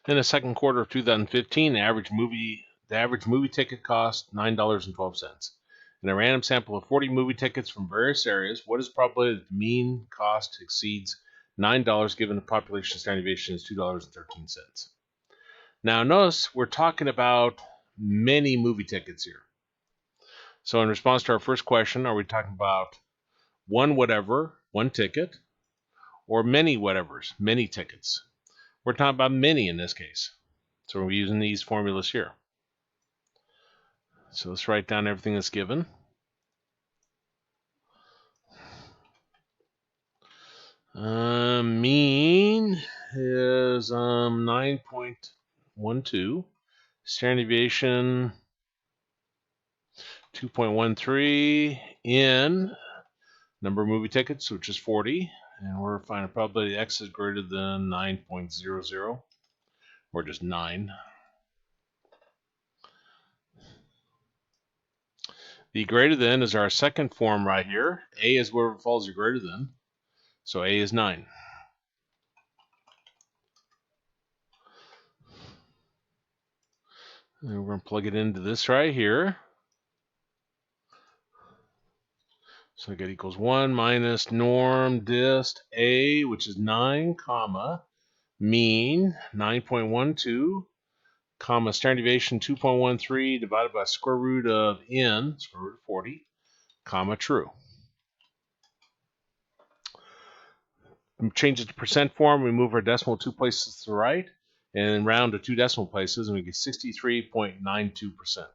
In the second quarter of 2015, the average movie ticket cost $9.12. In a random sample of 40 movie tickets from various areas, what is probably the mean cost exceeds $9 given the population standard deviation is $2.13? Now notice we're talking about many movie tickets here. So in response to our first question, are we talking about one whatever, one ticket, or many whatevers, many tickets? We're talking about many in this case. So we're using these formulas here. So let's write down everything that's given. Mean is 9.12. Standard deviation 2.13. In number of movie tickets, which is 40. And we're finding probability x is greater than 9.00, or just 9. The greater than is our second form right here. A is wherever falls your greater than. So A is 9. And we're going to plug it into this right here. So I get equals 1 minus norm dist A, which is 9, comma, mean 9.12, comma, standard deviation 2.13 divided by square root of n, square root of 40, comma, true. Change it to percent form, we move our decimal 2 places to the right, and round to 2 decimal places, and we get 63.92%.